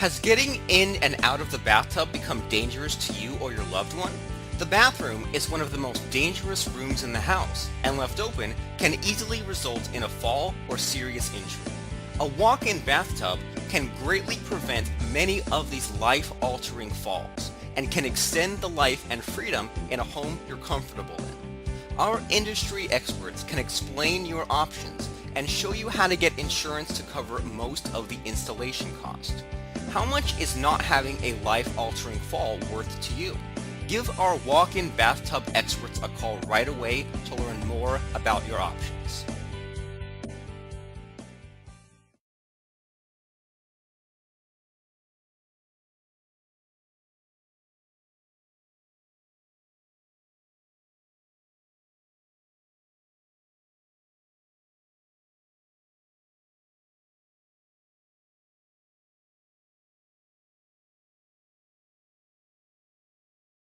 Has getting in and out of the bathtub become dangerous to you or your loved one? The bathroom is one of the most dangerous rooms in the house, and left open can easily result in a fall or serious injury. A walk-in bathtub can greatly prevent many of these life-altering falls, and can extend the life and freedom in a home you're comfortable in. Our industry experts can explain your options and show you how to get insurance to cover most of the installation cost. How much is not having a life-altering fall worth to you? Give our walk-in bathtub experts a call right away to learn more about your options.